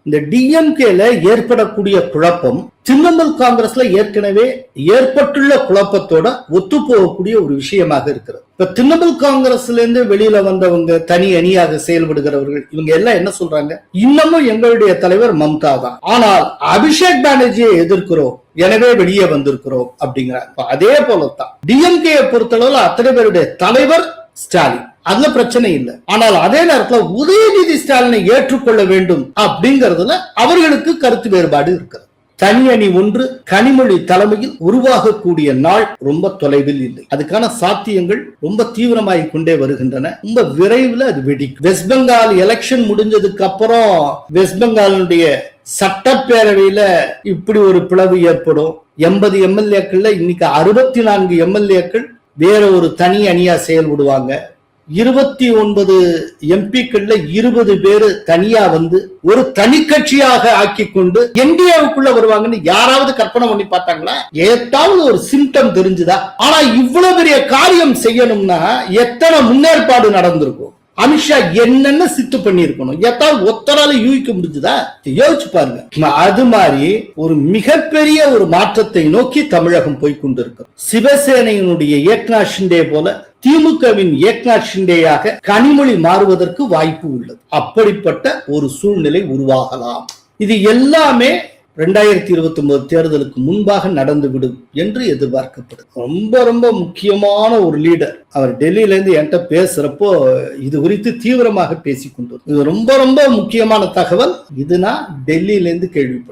இந்த டிஎம்கேல ஏற்படக்கூடிய குழப்பம் திரிணாமுல் காங்கிரஸ்ல ஏற்கனவே ஏற்பட்டுள்ள குழப்பத்தோட ஒத்து போகக்கூடிய ஒரு விஷயமாக இருக்கிறது. இப்ப திரிணாமுல் காங்கிரஸ்ல இருந்து வெளியில வந்தவங்க, தனி அணியாக செயல்படுகிறவர்கள், இவங்க எல்லாம் என்ன சொல்றாங்க, இன்னமும் எங்களுடைய தலைவர் மம்தா தான், ஆனால் அபிஷேக் பானர்ஜியை எதிர்க்கிறோம், எனவே வெளியே வந்திருக்கிறோம் அப்படிங்கிறாங்க. அதே போலத்தான் டிஎம்கே பொறுத்தளவில் அத்தனை பேருடைய தலைவர் ஸ்டாலின், அதுல பிரச்சனை இல்லை. ஆனால் அதே நேரத்தில் உதயநிதி ஸ்டாலினை ஏற்றுக்கொள்ள வேண்டும் அப்படிங்கறதுல அவர்களுக்கு கருத்து வேறுபாடு இருக்கிறது. தனி அணி ஒன்று கனிமொழி தலைமையில் உருவாகக்கூடிய நாள் ரொம்ப தொலைவில் இல்லை. அதுக்கான சாத்தியங்கள் ரொம்ப தீவிரமாகி கொண்டே வருகின்றன. ரொம்ப விரைவில் அது வெடிக்கும். வெஸ்ட் பெங்கால் எலெக்ஷன் முடிஞ்சதுக்கு அப்புறம் வெஸ்ட் பெங்காலுடைய சட்டப்பேரவையில இப்படி ஒரு பிளவு ஏற்படும். 80 எம்எல்ஏக்கள்ல இன்னைக்கு 64 எம்எல்ஏக்கள் வேற ஒரு தனி அணியா செயல்படுவாங்க. 29 எம்பிக்கள்ல 20 பேரு தனியா வந்து ஒரு தனி கட்சியாக ஆக்கி கொண்டு என்டிஏவுக்குள்ள வருவாங்கன்னு யாராவது கற்பனை பண்ணி பார்த்தாங்களா? ஏதாவது ஒரு சிம்டம் தெரிஞ்சுதா? ஆனா இவ்வளவு பெரிய காரியம் செய்யணும்னா எத்தனை முன்னேற்பாடு நடந்திருக்கும். அமித்ஷா என்னென்ன சித்து பண்ணி இருக்கணும், எதாவது ஒத்தரால யூகிக்க முடிஞ்சுதா? யோசிச்சு பாருங்க. அது மாதிரி ஒரு மிகப்பெரிய ஒரு மாற்றத்தை நோக்கி தமிழகம் போய்கொண்டிருக்கு. சிவசேனையினுடைய ஏக்நாத் ஷிண்டே போல திமுகவின் ஏக்நாத் ஷிண்டேயாக கனிமொழி மாறுவதற்கு வாய்ப்பு உள்ளது. அப்படிப்பட்ட ஒரு சூழ்நிலை உருவாகலாம். இது எல்லாமே 2029 தேர்தலுக்கு முன்பாக நடந்துவிடும் என்று எதிர்பார்க்கப்படுது. ரொம்ப ரொம்ப முக்கியமான ஒரு லீடர். அவர் டெல்லியில இருந்து என்கிட்ட பேசுறப்போ இது குறித்து தீவிரமாக பேசிக்கொண்டு, இது ரொம்ப ரொம்ப முக்கியமான தகவல். இது நான் டெல்லியில இருந்து கேள்விப்பட்டேன்.